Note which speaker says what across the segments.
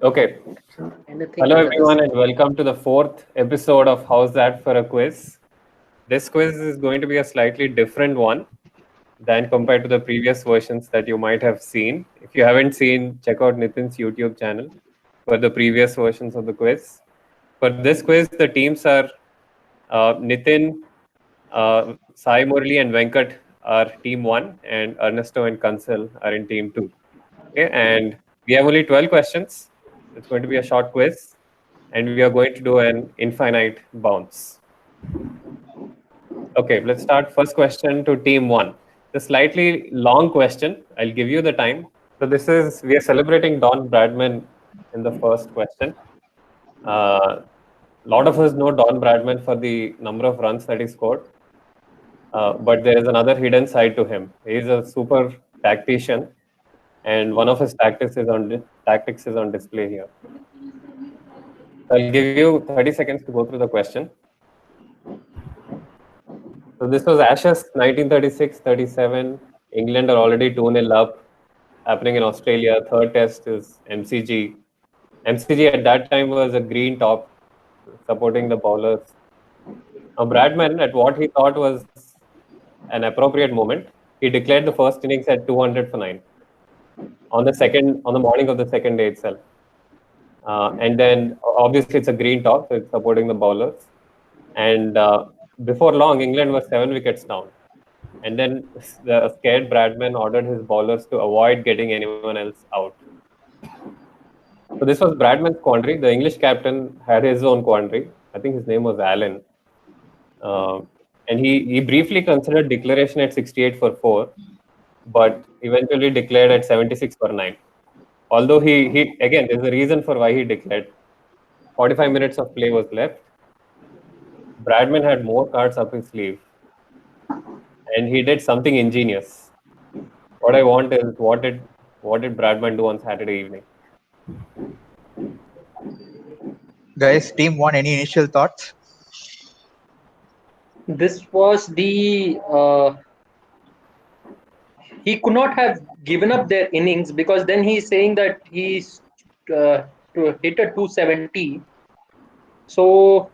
Speaker 1: Okay.
Speaker 2: Anything
Speaker 1: Hello,
Speaker 2: under the
Speaker 1: everyone,
Speaker 2: sun.
Speaker 1: and welcome to the fourth episode of How's That for a Quiz. This quiz is going to be a slightly different one than compared to the previous versions that you might have seen. If you haven't seen, check out Nitin's YouTube channel for the previous versions of the quiz. For this quiz, the teams are Nitin, Sai Murli, and Venkat are team one, and Ernesto and Kansal are in team two. Okay, and we have only 12 questions. It's going to be a short quiz, and we are going to do an infinite bounce. Okay, let's start. First question to team one. The slightly long question. I'll give you the time. So this is we are celebrating Don Bradman in the first question. A lot of us know Don Bradman for the number of runs that he scored, but there is another hidden side to him. He is a super tactician, and one of his tactics is on display here. I'll give you 30 seconds to go through the question. So this was Ashes 1936-37. England are already 2-0 up, happening in Australia. Third test is MCG. MCG at that time was a green top, supporting the bowlers. Now Bradman, at what he thought was an appropriate moment, he declared the first innings at 200 for 9 on the morning of the second day itself. And then obviously it's a green top, so it's supporting the bowlers. And before long, England was 7 wickets down. And then the scared Bradman ordered his bowlers to avoid getting anyone else out. So this was Bradman's quandary. The English captain had his own quandary. I think his name was Allen. Uh, and he briefly considered declaration at 68 for 4, but eventually declared at 76 for 9. Although he again, there's a reason for why he declared. 45 minutes of play was left. Bradman had more cards up his sleeve, and he did something ingenious. What I want is what did Bradman do on Saturday evening?
Speaker 3: Guys, team one, any initial thoughts?
Speaker 2: This was the he could not have given up their innings because then he's saying that he's to hit a 270. So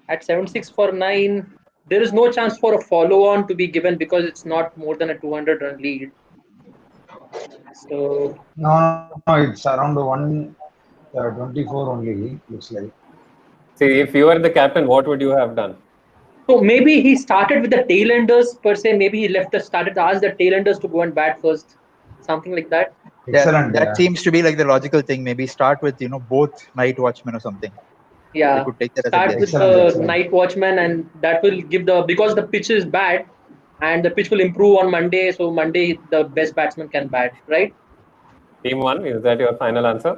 Speaker 2: at 76 for 9, there is no chance for a follow on to be given because it's not more than a 200 run lead. So
Speaker 4: No, it's around 124 only, looks like.
Speaker 1: See, if you were the captain, what would you have done?
Speaker 2: so maybe he started with the tailenders per se. Maybe he left the started to ask the tailenders to go and bat first, something like that.
Speaker 4: Excellent.
Speaker 3: That seems to be like the logical thing. Maybe start with both night watchmen or something. We
Speaker 2: Yeah,
Speaker 3: could take that as a
Speaker 2: start
Speaker 3: guess.
Speaker 2: with
Speaker 4: Excellent,
Speaker 2: the
Speaker 4: excellent.
Speaker 2: night watchman, and that will give the because the pitch is bad, and the pitch will improve on Monday. So Monday the best batsman can bat, right?
Speaker 1: Team one, is that your final answer?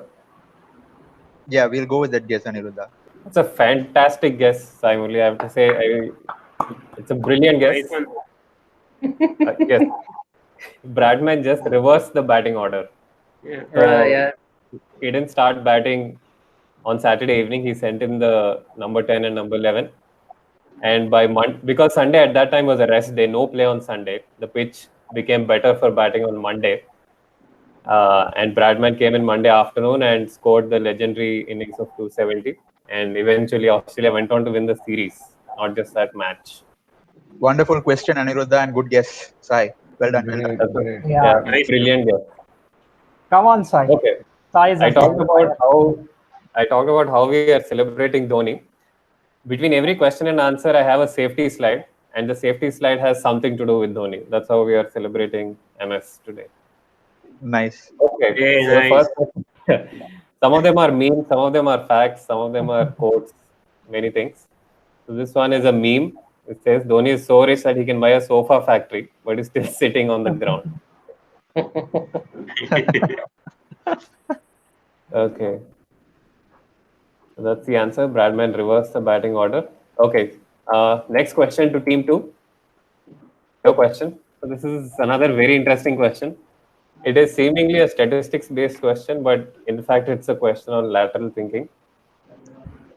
Speaker 3: Yeah, we'll go with that guess, Aniruddha.
Speaker 1: It's a fantastic guess, Simon. I have to say, it's a brilliant guess. Yes, Bradman just reversed the batting order. So
Speaker 2: Yeah.
Speaker 1: he didn't start batting on Saturday evening. He sent in the number 10 and number 11. And because Sunday at that time was a rest day, no play on Sunday, the pitch became better for batting on Monday. And Bradman came in Monday afternoon and scored the legendary innings of 270. And eventually, Australia went on to win the series, not just that match.
Speaker 3: Wonderful question, Aniruddha, and good guess. Sai, well done. Well done.
Speaker 4: Great, great.
Speaker 1: Yeah,
Speaker 5: Nice.
Speaker 1: brilliant guess.
Speaker 5: Come on, Sai.
Speaker 1: Okay,
Speaker 5: Sai is
Speaker 1: I
Speaker 5: on
Speaker 1: talked
Speaker 5: fire.
Speaker 1: about how we are celebrating Dhoni. Between every question and answer, I have a safety slide, and the safety slide has something to do with Dhoni. That's how we are celebrating MS today.
Speaker 3: Nice.
Speaker 1: Okay,
Speaker 5: Very
Speaker 1: so the
Speaker 5: nice.
Speaker 1: first, some of them are memes, some of them are facts, some of them are quotes, many things. So this one is a meme. It says Dhoni is so rich that he can buy a sofa factory, but is still sitting on the ground. Okay, so that's the answer. Bradman reversed the batting order. Okay, next question to team two. Your question. So this is another very interesting question. It is seemingly a statistics-based question, but in fact, it's a question on lateral thinking.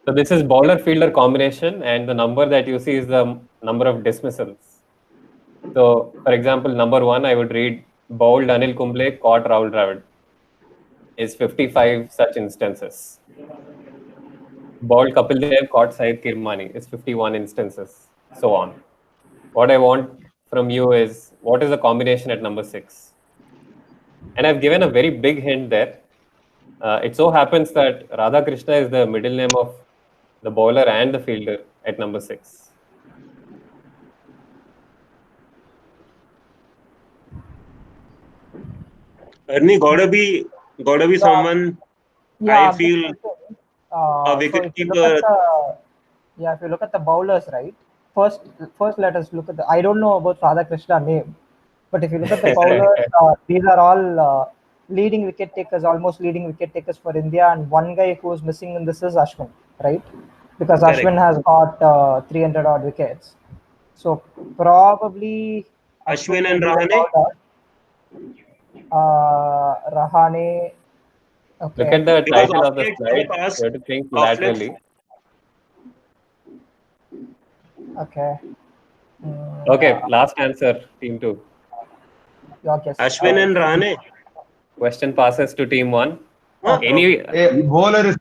Speaker 1: So this is bowler-fielder combination, and the number that you see is the number of dismissals. So, for example, number 1, I would read bowled Anil Kumble, caught Rahul Dravid. is 55 such instances. Bald Kapil Dev caught Syed Kirmani is 51 instances. So on. What I want from you is what is the combination at number 6? And I've given a very big hint there. It so happens that Radhakrishna is the middle name of the bowler and the fielder at number 6.
Speaker 6: Ernie, gotta be someone.
Speaker 5: Yeah,
Speaker 6: I feel a wicket
Speaker 5: if you look
Speaker 6: keeper.
Speaker 5: at if you look at the bowlers, right? First, let us look at the. I don't know about Radhakrishna name, but if you look at the bowlers, these are all leading wicket takers, almost leading wicket takers for India. And one guy who is missing in this is Ashwin, right? Because
Speaker 6: Correct.
Speaker 5: Ashwin has got 300 odd wickets. So probably
Speaker 6: Ashwin and
Speaker 5: will be the
Speaker 6: Rahane?
Speaker 5: bowler. Rahane. Okay.
Speaker 1: Look at the
Speaker 6: Because
Speaker 1: title of the
Speaker 6: offlets in
Speaker 1: slide.
Speaker 6: the past,
Speaker 1: You have to think
Speaker 6: offlets.
Speaker 1: laterally.
Speaker 5: Okay.
Speaker 1: Okay, last answer, team 2.
Speaker 5: Your guess.
Speaker 6: Ashwin and Rahane.
Speaker 1: Question passes to team 1.
Speaker 6: Huh?
Speaker 1: Any
Speaker 4: Bowler is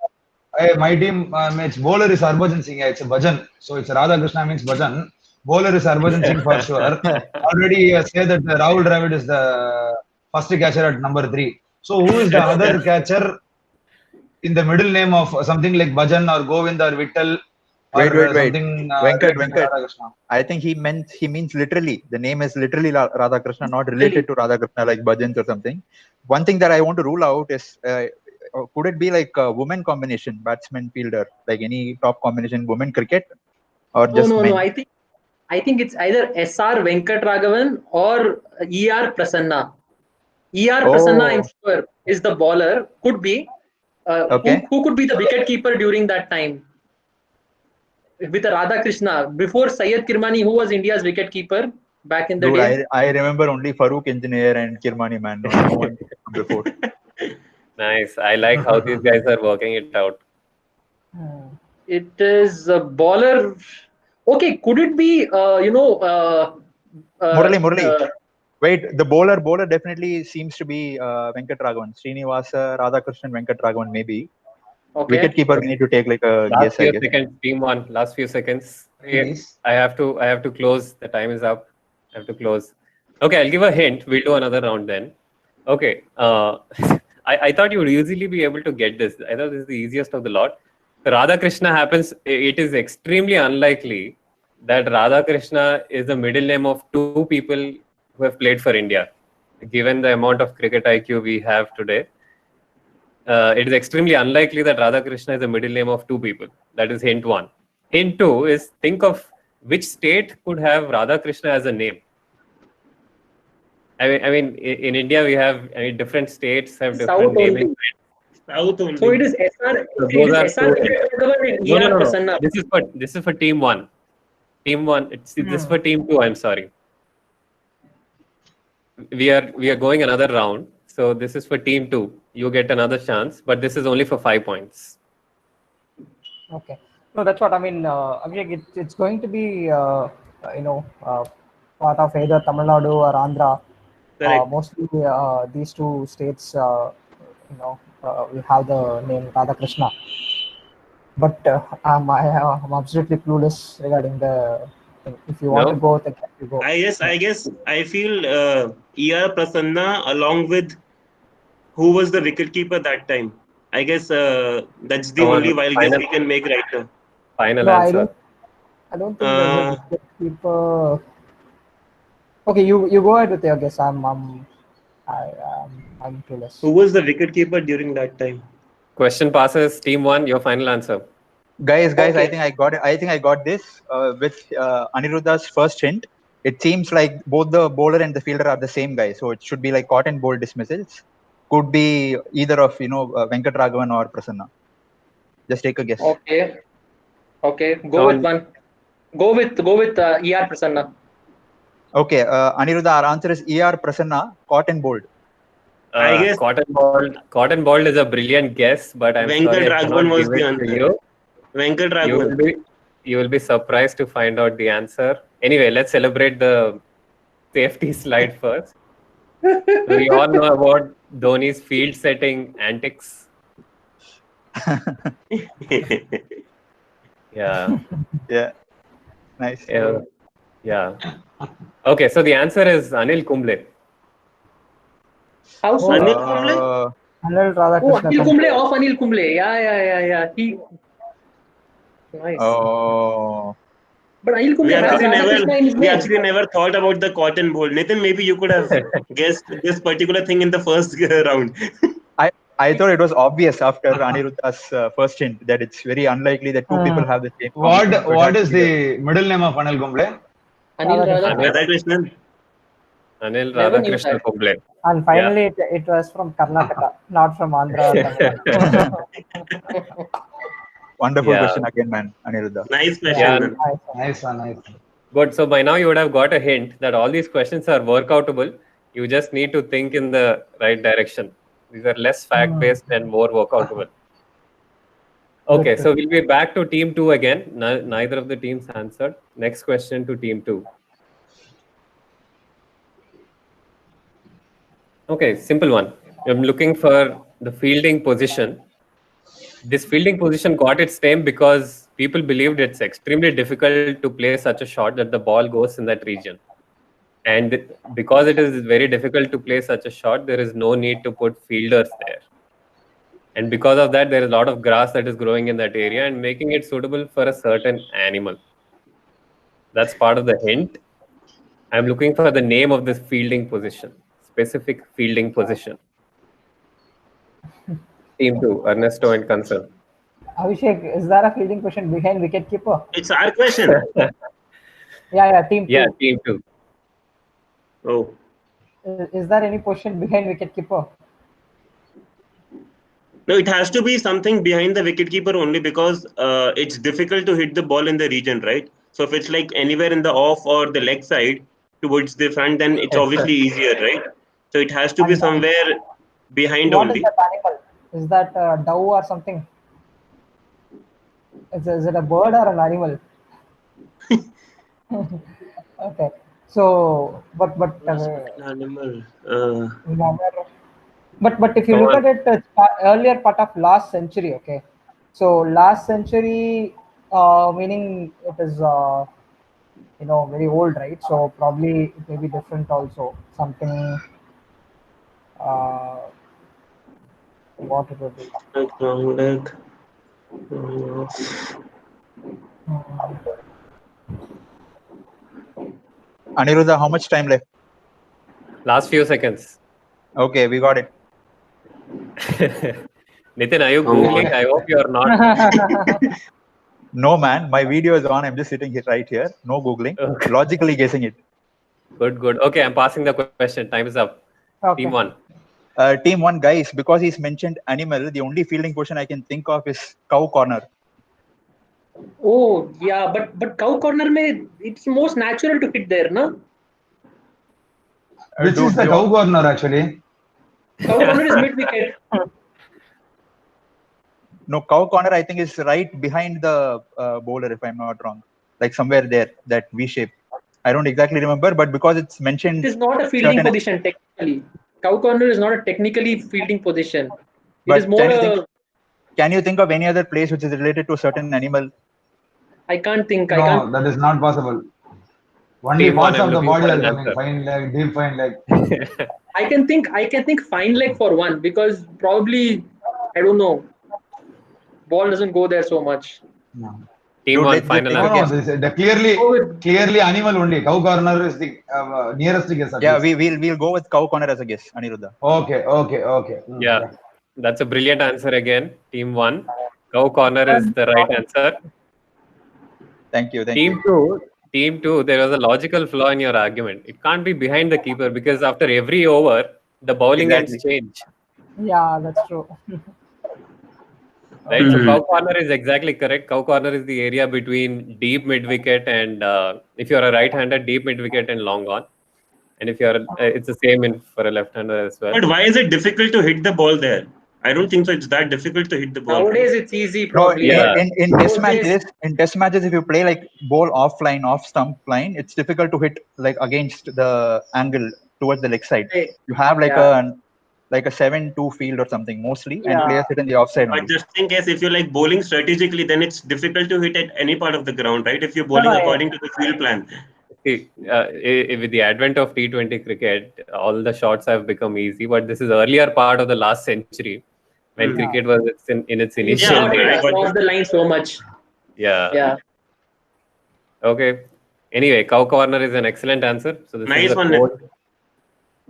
Speaker 4: my team mates. Bowler is Harbhajan Singh. It's a Bhajan. So it's Radhakrishna means Bhajan. Bowler is Harbhajan Singh for sure. Already said that Rahul Dravid is the first catcher at number 3. So who is the other catcher in the middle name of something like Bhajan or Govind or Vittal?
Speaker 3: Wait.
Speaker 4: Something
Speaker 3: Venkat.
Speaker 4: Radhakrishna.
Speaker 3: I think he means literally. The name is literally Radhakrishna, not related to Radhakrishna like Bhajans or something. One thing that I want to rule out is could it be like a woman combination, batsman fielder, like any top combination women cricket, or just men?
Speaker 2: No. I think it's either SR Venkatragavan or ER Prasanna. ER Prasanna, I'm sure, is the bowler. Could be.
Speaker 3: Okay.
Speaker 2: Who could be the wicket keeper during that time? With a Radhakrishna. Before Syed Kirmani, who was India's wicket keeper back in the
Speaker 3: Dude,
Speaker 2: day?
Speaker 3: I remember only Farooq Engineer and Kirmani, man. No one before.
Speaker 1: Nice. I like how these guys are working it out.
Speaker 2: It is a bowler. Okay, could it be,
Speaker 3: Murali. Wait, the bowler definitely seems to be Venkatragavan. Srinivasa, Radhakrishnan, Venkatragavan, maybe.
Speaker 2: Okay.
Speaker 3: Wicket keeper, we need to take like a
Speaker 1: Last
Speaker 3: guess, I
Speaker 1: few
Speaker 3: guess.
Speaker 1: seconds, team 1. Last few seconds.
Speaker 4: Please.
Speaker 1: I have to close. The time is up. I have to close. Okay, I'll give a hint. We'll do another round then. Okay. I thought you would easily be able to get this. I thought this is the easiest of the lot. Radhakrishna happens. It is extremely unlikely that Radhakrishna is the middle name of 2 people who have played for India. Given the amount of cricket IQ we have today, it is extremely unlikely that Radhakrishna is the middle name of 2 people. That is hint 1. Hint 2 is think of which state could have Radhakrishna as a name. I mean, in India we have different states have different
Speaker 2: South
Speaker 1: naming.
Speaker 2: only.
Speaker 6: South only.
Speaker 2: So it is SR.
Speaker 1: So those are
Speaker 2: SR
Speaker 1: two.
Speaker 2: Venkatragavan and ER
Speaker 1: No.
Speaker 2: Prasanna.
Speaker 1: This is for team 1. Team 1. This is for team 2. I'm sorry. We are going another round. So this is for team 2. You get another chance, but this is only for 5 points.
Speaker 5: Okay. No, that's what I mean. It's going to be part of either Tamil Nadu or Andhra.
Speaker 6: Correct.
Speaker 5: Mostly these 2 states, we have the name Radhakrishna. But I'm absolutely clueless regarding the. If you want to go, then you go.
Speaker 6: I guess I feel ER Prasanna along with who was the wicket keeper that time. I guess that's the only wild guess we can make right now.
Speaker 1: Final answer.
Speaker 5: I don't think there's a wicket keeper. Okay, you go ahead with your guess. I'm clueless.
Speaker 6: Who was the wicket keeper during that time?
Speaker 1: Question passes. Team 1, your final answer.
Speaker 3: Guys,
Speaker 2: Okay.
Speaker 3: I think I got this with Aniruddha's first hint. It seems like both the bowler and the fielder are the same guy, so it should be like caught and bowled dismissals. Could be either of Venkatragavan or Prasanna. Just take a guess.
Speaker 2: Okay. Go with one. Go with ER Prasanna.
Speaker 3: Okay, Aniruddha, our answer is ER Prasanna, caught and bowled.
Speaker 6: I guess
Speaker 1: Cotton ball is a brilliant guess, but I'm sorry I cannot
Speaker 6: Venkatragavan was
Speaker 1: give
Speaker 6: the
Speaker 1: it to
Speaker 6: answer.
Speaker 1: you.
Speaker 6: Venkatragavan.
Speaker 1: You will be surprised to find out the answer. Anyway, let's celebrate the safety slide first. So we all know about Dhoni's field setting antics. Yeah.
Speaker 3: Yeah. Nice.
Speaker 1: Yeah. Okay, so the answer is Anil Kumble.
Speaker 2: How so?
Speaker 6: Anil Kumble?
Speaker 5: Anil
Speaker 2: Oh,
Speaker 5: Radhakrishna
Speaker 2: Anil
Speaker 5: Kumble.
Speaker 2: Kumble of Anil Kumble. Yeah. He nice.
Speaker 3: Oh.
Speaker 2: But Anil
Speaker 6: We
Speaker 2: Kumble has
Speaker 6: actually
Speaker 2: Radhakrishna in his name.
Speaker 6: never thought about the cotton bowl. Nitin, maybe you could have guessed this particular thing in the first round.
Speaker 3: I thought it was obvious after Aniruddha's first hint that it's very unlikely that two people have the same. combination. So it
Speaker 4: What
Speaker 3: has
Speaker 4: is
Speaker 3: to be
Speaker 4: the middle name of Anil Kumble?
Speaker 2: Anil
Speaker 5: Radhakrishna.
Speaker 2: Radhakrishna.
Speaker 6: Radhakrishnan.
Speaker 1: Anil
Speaker 2: Never knew
Speaker 1: Radhakrishna
Speaker 2: that.
Speaker 1: Kumble.
Speaker 5: And finally, it was from Karnataka, not from Andhra. Or Tamil Nadu.
Speaker 3: Wonderful
Speaker 1: Yeah.
Speaker 3: question again, man, Aniruddha.
Speaker 6: Nice question.
Speaker 1: Yeah.
Speaker 6: man.
Speaker 5: Nice one.
Speaker 4: Nice one.
Speaker 1: Good. So by now you would have got a hint that all these questions are workoutable. You just need to think in the right direction. These are less fact-based and more workoutable. Okay, so we'll be back to team 2 again. Neither of the teams answered. Next question to team 2. Okay, simple one. I'm looking for the fielding position. This fielding position got its name because people believed it's extremely difficult to play such a shot that the ball goes in that region. And because it is very difficult to play such a shot, there is no need to put fielders there. And because of that, there is a lot of grass that is growing in that area and making it suitable for a certain animal. That's part of the hint. I'm looking for the name of this fielding position, specific fielding position. Team 2, Ernesto and Kansal.
Speaker 5: Abhishek, is there a fielding position behind wicketkeeper?
Speaker 6: It's our question.
Speaker 5: Yeah, team 2.
Speaker 1: Yeah, team 2.
Speaker 6: Oh.
Speaker 5: Is there any position behind wicketkeeper?
Speaker 6: No, it has to be something behind the wicketkeeper only because it's difficult to hit the ball in the region, right? So if it's like anywhere in the off or the leg side towards the front, then it's obviously easier, right? So it has to be somewhere behind
Speaker 5: What
Speaker 6: only.
Speaker 5: is that animal? Is that a dove or something? Is it a bird or an animal? Okay. So, but
Speaker 6: Animal.
Speaker 5: But if you look at it, it's earlier part of last century. Okay. So last century, meaning it is very old, right? So probably it may be different also. Something. What it would be?
Speaker 6: Wrong leg.
Speaker 3: Aniruddha, how much time left?
Speaker 1: Last few seconds.
Speaker 3: Okay, we got it.
Speaker 1: Nitin, are you Googling? I hope you're not.
Speaker 3: No, man, my video is on. I'm just sitting here right here. No Googling.
Speaker 1: Okay.
Speaker 3: Logically guessing it.
Speaker 1: Good. Okay, I'm passing the question. Time is up.
Speaker 5: Okay.
Speaker 1: Team 1.
Speaker 3: Team 1, guys, because he's mentioned animal, the only fielding position I can think of is cow corner.
Speaker 2: Oh yeah, but cow corner mein it's most natural to hit there, no?
Speaker 4: Which is the cow corner actually?
Speaker 2: Cow corner is mid wicket.
Speaker 3: No, cow corner I think is right behind the bowler, if I'm not wrong. Like somewhere there, that V shape. I don't exactly remember, but because it's mentioned.
Speaker 2: It is not a fielding position technically. Cow corner is not a technically fielding position. It is more.
Speaker 3: Can you think of any other place which is related to a certain animal?
Speaker 2: I can't think.
Speaker 4: No, that is not possible. Only parts of the body are coming. Fine leg, deep fine leg.
Speaker 2: I can think fine leg for one because probably I don't know. Ball doesn't go there so much.
Speaker 4: No.
Speaker 1: Team 1 final
Speaker 4: answer. No, clearly animal only. Cow corner is the nearest guess.
Speaker 3: Yeah, we'll go with cow corner as a guess, Aniruddha.
Speaker 4: Okay.
Speaker 1: Yeah, that's a brilliant answer again. Team 1, cow corner is the right answer.
Speaker 3: Thank you.
Speaker 1: Team 2, there was a logical flaw in your argument. It can't be behind the keeper because after every over, the bowling ends change.
Speaker 5: Yeah, that's true.
Speaker 1: Right, so cow corner is exactly correct. Cow corner is the area between deep mid wicket and if you're a right-hander, deep mid wicket and long on. And if you're, it's the same for a left-hander as well.
Speaker 6: But why is it difficult to hit the ball there? I don't think so. It's that difficult to hit the ball.
Speaker 2: Nowadays it's easy. Probably.
Speaker 3: No, in test matches, if you play like ball offline, off stump line, it's difficult to hit like against the angle towards the leg side.
Speaker 2: Hey,
Speaker 3: You have like
Speaker 2: yeah.
Speaker 3: a 7-2 field or something mostly, and
Speaker 5: Yeah.
Speaker 3: players sit in the offside
Speaker 6: But
Speaker 3: only.
Speaker 6: just in case, if you're like bowling strategically, then it's difficult to hit at any part of the ground, right? If you're bowling
Speaker 5: no,
Speaker 6: according to the field plan.
Speaker 1: See, with the advent of T20 cricket, all the shots have become easy. But this is earlier part of the last century when
Speaker 6: Hmm.
Speaker 1: cricket was in its
Speaker 2: You
Speaker 1: initial
Speaker 2: cannot
Speaker 6: okay, I
Speaker 1: days.
Speaker 6: got
Speaker 2: cross the line so much.
Speaker 1: Yeah.
Speaker 2: Yeah.
Speaker 1: Okay. Anyway, cow corner is an excellent answer. So this
Speaker 6: Nice
Speaker 1: is a
Speaker 6: one.
Speaker 1: quote.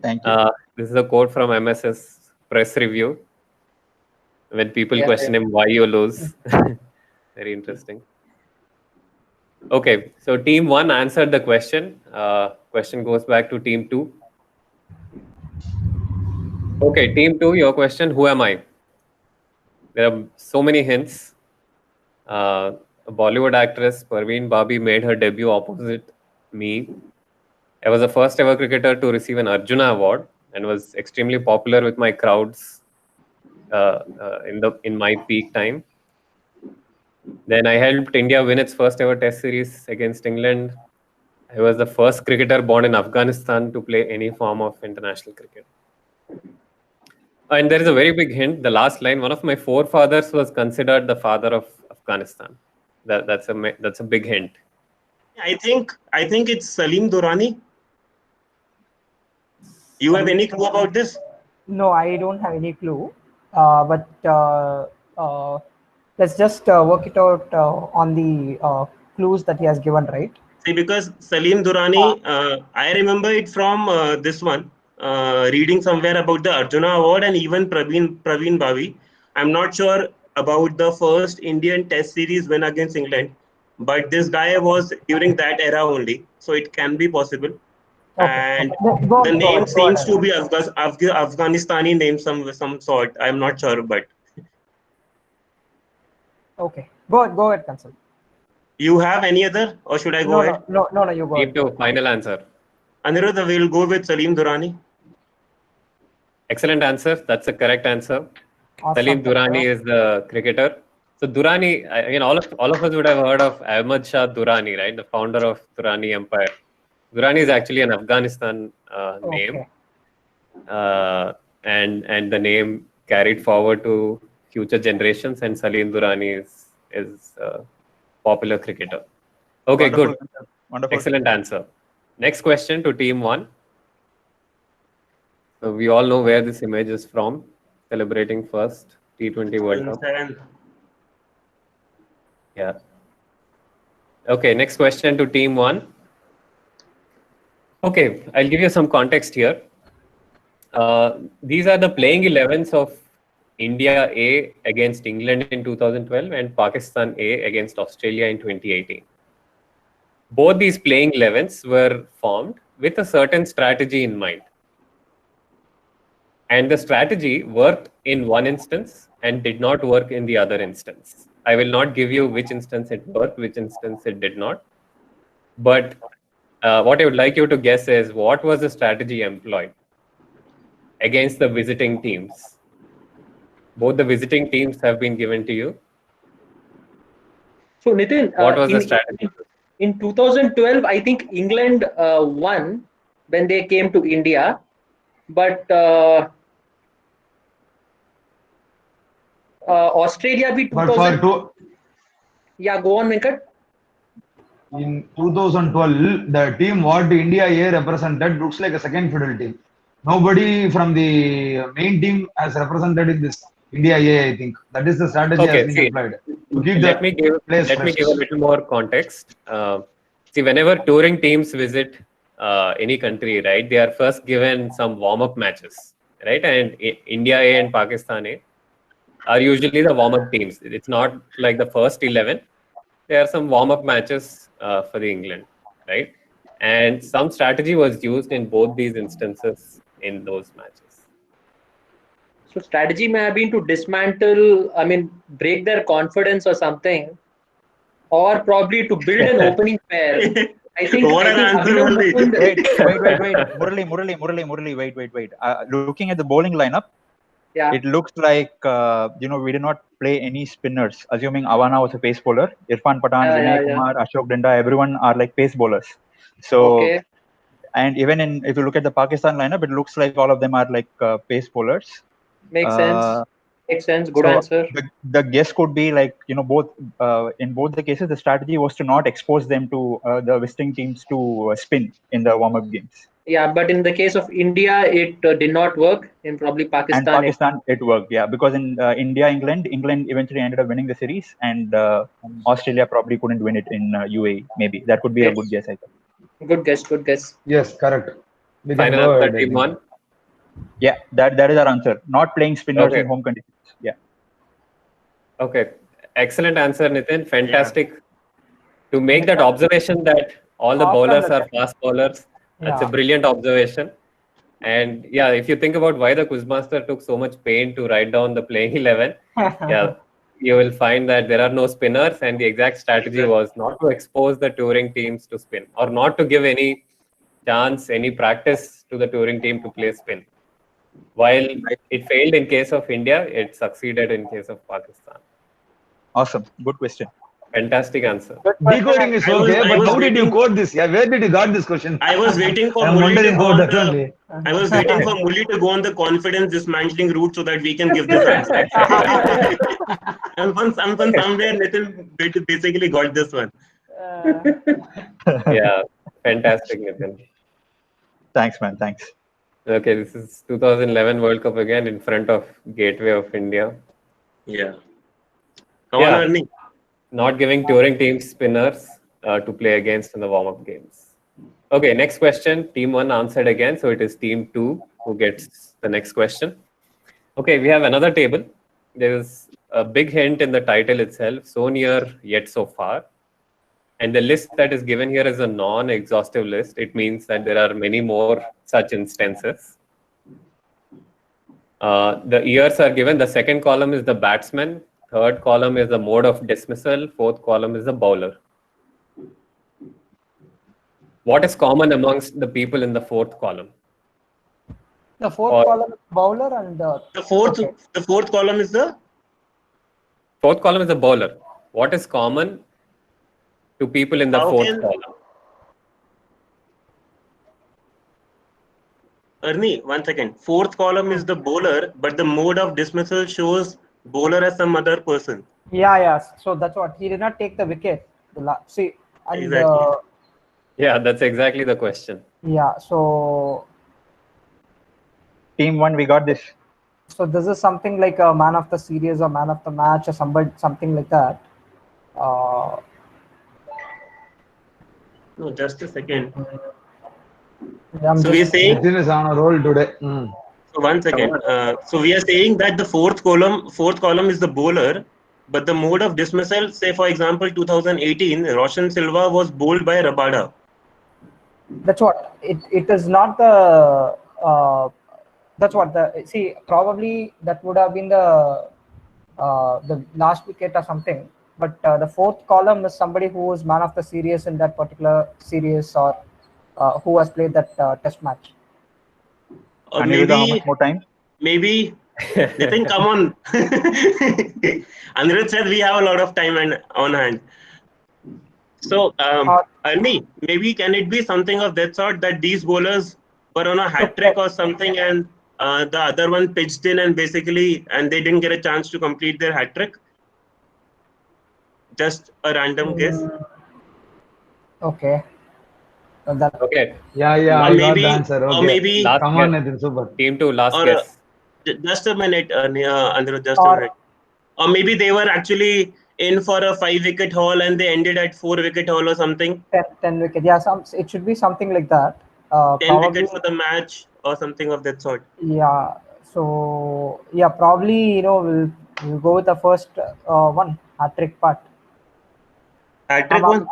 Speaker 3: Thank you.
Speaker 1: This is a quote from MSS press review. When people
Speaker 2: Yeah,
Speaker 1: question him why you lose. Very interesting. Okay, so team 1 answered the question. Question goes back to team 2. Okay, team 2, your question, who am I? There are so many hints. A Bollywood actress, Parveen Babi, made her debut opposite me. I was the first ever cricketer to receive an Arjuna Award and was extremely popular with my crowds in my peak time. Then I helped India win its first ever Test series against England. I was the first cricketer born in Afghanistan to play any form of international cricket. And there is a very big hint. The last line: one of my forefathers was considered the father of Afghanistan. That's a big hint.
Speaker 6: I think it's Salim Durrani. You have any clue about this?
Speaker 5: No, I don't have any clue. But let's just work it out on the clues that he has given, right?
Speaker 6: See, because Salim Durrani, I remember it from this one, reading somewhere about the Arjuna Award and even Praveen Bavi. I'm not sure about the first Indian Test series win against England, but this guy was during that era only, so it can be possible. And
Speaker 5: Go
Speaker 6: the
Speaker 5: on,
Speaker 6: name
Speaker 5: go
Speaker 6: seems
Speaker 5: ahead.
Speaker 6: to be Afghanistani name, some sort. I'm not sure, but
Speaker 5: Okay, go ahead, Kansal.
Speaker 6: you have any other, or should I go ahead?
Speaker 5: No, you go
Speaker 1: Team
Speaker 5: ahead.
Speaker 1: 2, final answer.
Speaker 6: Anirudh, we'll go with Salim Durrani.
Speaker 1: Excellent answer. That's the correct answer.
Speaker 5: Awesome.
Speaker 1: Salim Durrani is the cricketer. So Durrani, all of us would have heard of Ahmad Shah Durrani, right? The founder of Durrani Empire. Durrani is actually an Afghanistan name, and the name carried forward to future generations. And Salim Durrani is a popular cricketer. Okay,
Speaker 3: Wonderful,
Speaker 1: good,
Speaker 3: wonderful.
Speaker 1: excellent answer. Next question to team 1. So we all know where this image is from. Celebrating first T20 World Cup.
Speaker 6: 7.
Speaker 1: Yeah. Okay, next question to team 1. Okay, I'll give you some context here. These are the playing 11s of India A against England in 2012 and Pakistan A against Australia in 2018. Both these playing 11s were formed with a certain strategy in mind. And the strategy worked in one instance and did not work in the other instance. I will not give you which instance it worked, which instance it did not. But what I would like you to guess is, what was the strategy employed against the visiting teams? Both the visiting teams have been given to you.
Speaker 2: So Nitin,
Speaker 1: What was the strategy?
Speaker 2: in 2012, I think England won when they came to India, but Australia beat
Speaker 4: But
Speaker 2: 2000.
Speaker 4: for
Speaker 2: Yeah, go on, Venkat.
Speaker 4: in 2012, the team what India A represented looks like a second fiddle team. Nobody from the main team has represented in this India A. I think that is the strategy has been employed to keep
Speaker 1: Let me give a little more context. See, whenever touring teams visit any country, right, they are first given some warm-up matches, right? And India A and Pakistan A are usually the warm-up teams. It's not like the first 11. There are some warm-up matches for the England, right? And some strategy was used in both these instances in those matches.
Speaker 2: So strategy may have been to dismantle, break their confidence or something, or probably to build an opening pair. I think
Speaker 6: answer
Speaker 3: Wait. Murali, wait. Looking at the bowling lineup,
Speaker 2: yeah,
Speaker 3: it looks like we did not play any spinners. Assuming Avana was a pace bowler, Irfan Pathan, Vinay Kumar, Ashok Danda, everyone are like pace bowlers. So
Speaker 2: okay.
Speaker 3: And even if you look at the Pakistan lineup, it looks like all of them are like pace bowlers.
Speaker 2: Makes sense. Makes sense. Good
Speaker 3: So
Speaker 2: answer.
Speaker 3: the guess could be like, both in both the cases, the strategy was to not expose them to the visiting teams to spin in the warm-up games.
Speaker 2: Yeah, but in the case of India, it did not work. In probably
Speaker 3: And
Speaker 2: Pakistan,
Speaker 3: Pakistan, it worked, yeah, because in India, England eventually ended up winning the series, and Australia probably couldn't win it in UAE. Maybe that could be a good guess, I think.
Speaker 2: Good guess. Good guess.
Speaker 4: Yes, correct. We can
Speaker 1: Final
Speaker 4: go
Speaker 1: answer,
Speaker 4: ahead. I
Speaker 1: team
Speaker 4: think.
Speaker 1: one.
Speaker 3: Yeah, that is our answer. Not playing spinners
Speaker 1: Okay.
Speaker 3: in home conditions. Yeah.
Speaker 1: Okay, excellent answer, Nitin. Fantastic. To make that observation that all the bowlers are fast bowlers, that's a brilliant observation. And yeah, if you think about why the Quizmaster took so much pain to write down the playing 11, yeah, you will find that there are no spinners, and the exact strategy was not to expose the touring teams to spin, or not to give any chance, any practice to the touring team to play spin. While it failed in case of India, it succeeded in case of Pakistan.
Speaker 3: Awesome. Good question.
Speaker 1: Fantastic answer.
Speaker 4: Decoding is okay, but how did you code this? Yeah, where did you got this question?
Speaker 6: I was waiting for
Speaker 4: I'm
Speaker 6: Mully to
Speaker 4: wondering
Speaker 6: go
Speaker 4: about
Speaker 6: on
Speaker 4: that only.
Speaker 6: I was waiting for Mully to go on the confidence dismantling route so that we can give this answer. and somewhere Nitin basically got this one.
Speaker 1: Yeah, fantastic, Nitin.
Speaker 3: Thanks, man. Thanks.
Speaker 1: Okay, this is 2011 World Cup again in front of Gateway of India.
Speaker 6: Yeah. Come on, Ernie.
Speaker 1: Not giving touring teams spinners to play against in the warm-up games. Okay, next question. Team 1 answered again, so it is Team 2 who gets the next question. Okay, we have another table. There is a big hint in the title itself, so near yet so far. And the list that is given here is a non-exhaustive list. It means that there are many more such instances. The years are given. The second column is the batsman. Third column is the mode of dismissal. Fourth column is the bowler. What is common amongst the people in the fourth column?
Speaker 5: The fourth column is bowler, and
Speaker 6: the fourth column is the
Speaker 1: fourth column is the bowler. What is common to people in the fourth column?
Speaker 6: Ernie, 1 second. Fourth column is the bowler, but the mode of dismissal shows bowler as some other person.
Speaker 5: Yeah. So that's what he did not take the wicket. See, and
Speaker 6: exactly.
Speaker 1: Yeah, that's exactly the question.
Speaker 5: Yeah. So
Speaker 3: Team 1, we got this.
Speaker 5: So this is something like a man of the series or man of the match or something like that.
Speaker 6: No, just a second.
Speaker 5: So
Speaker 6: we are saying
Speaker 4: Nitin is on a roll today.
Speaker 6: So 1 second. So we are saying that the fourth column is the bowler, but the mode of dismissal, say for example 2018, Roshan Silva was bowled by Rabada.
Speaker 5: That's what it is not the. That's what probably that would have been the last wicket or something. But the fourth column is somebody who is man of the series in that particular series, or who has played that test match.
Speaker 6: Or
Speaker 3: and
Speaker 6: maybe
Speaker 3: how much more time?
Speaker 6: Maybe Nitin, come on. Anirudh said we have a lot of time on hand. So Arnie, maybe can it be something of that sort that these bowlers were on a hat trick or something, and the other one pitched in and they didn't get a chance to complete their hat trick? Just a random guess.
Speaker 5: Okay.
Speaker 1: Okay.
Speaker 4: Yeah, I got the answer. Okay.
Speaker 6: Or maybe
Speaker 4: come on, Nitin, super.
Speaker 1: Team 2, last guess.
Speaker 6: Just a minute, Anirudh, just a minute. Or maybe they were actually in for a 5-wicket haul and they ended at 4-wicket haul or something.
Speaker 5: 10 wicket. Yeah, it should be something like that.
Speaker 6: 10 wickets for the match or something of that sort.
Speaker 5: Yeah. So yeah, probably we'll go with the first one, hat-trick part.
Speaker 6: Hat-trick one?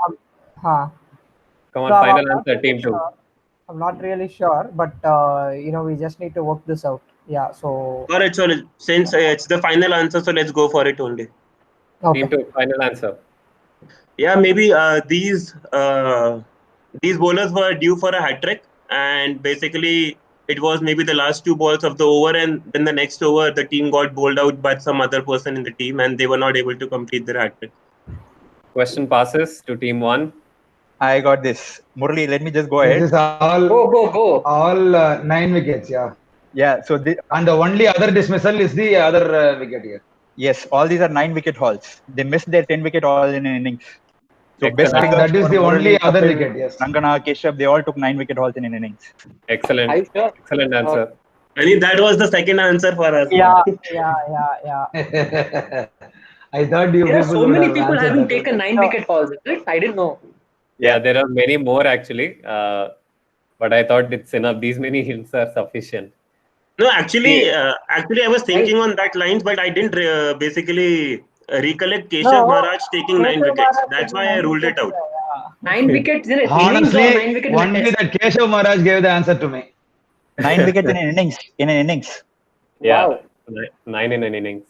Speaker 1: Come on, final answer, Team 2.
Speaker 5: I'm not really sure, but we just need to work this out. Yeah, so.
Speaker 6: Alright, so since it's the final answer, so let's go for it only.
Speaker 5: Okay.
Speaker 1: Team 2, final answer.
Speaker 6: Yeah, maybe these bowlers were due for a hat trick, and basically it was maybe the last 2 balls of the over, and then the next over the team got bowled out by some other person in the team, and they were not able to complete their hat trick.
Speaker 1: Question passes to Team 1.
Speaker 3: I got this. Murali, let me just go
Speaker 4: This
Speaker 3: ahead.
Speaker 4: is all
Speaker 2: Go.
Speaker 4: 9 wickets. Yeah.
Speaker 3: Yeah. So
Speaker 4: And the only other dismissal is the other wicket here.
Speaker 3: yes, all these are 9-wicket hauls. They missed their 10-wicket haul in an innings. So best
Speaker 1: Excellent.
Speaker 3: fingers
Speaker 4: That is
Speaker 3: for
Speaker 4: the only
Speaker 3: Murali,
Speaker 4: other
Speaker 3: Kapil,
Speaker 4: wicket. Yes.
Speaker 3: Rangana, Keshav, they all took 9-wicket hauls in an innings.
Speaker 1: Excellent.
Speaker 2: Are you sure?
Speaker 1: Excellent answer.
Speaker 6: I mean, that was the second answer for us.
Speaker 5: Yeah.
Speaker 4: I thought you
Speaker 2: There are
Speaker 4: people
Speaker 2: so
Speaker 4: would
Speaker 2: many
Speaker 4: have
Speaker 2: people
Speaker 4: answered
Speaker 2: having
Speaker 4: that.
Speaker 2: taken 9 wicket hauls. Is it? I didn't know.
Speaker 1: Yeah, there are many more actually. But I thought it's enough. These many hints are sufficient.
Speaker 6: No, actually, I was thinking on that lines, but I didn't basically recollect Keshav Maharaj taking 9 wickets. That's why I ruled it out.
Speaker 2: 9 wickets in an innings or
Speaker 4: Honestly,
Speaker 2: 9 wickets in a
Speaker 4: only
Speaker 2: test?
Speaker 4: that Keshav Maharaj gave the answer to me.
Speaker 3: 9 wickets in an innings.
Speaker 1: Yeah,
Speaker 2: Wow.
Speaker 1: 9 in an innings.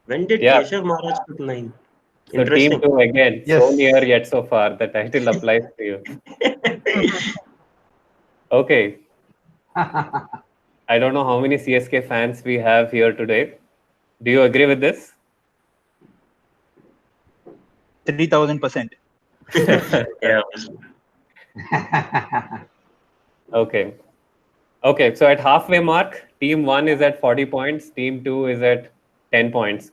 Speaker 6: When did
Speaker 1: Yeah.
Speaker 6: Keshav Maharaj put 9?
Speaker 1: So
Speaker 6: Interesting.
Speaker 1: team 2 again.
Speaker 4: Yes.
Speaker 1: So near yet so far. The title applies to you. Okay. I don't know how many CSK fans we have here today. Do you agree with this?
Speaker 3: 3,000%.
Speaker 6: Yeah.
Speaker 1: Okay. Okay. So at halfway mark, team 1 is at 40 points. Team 2 is at 10 points.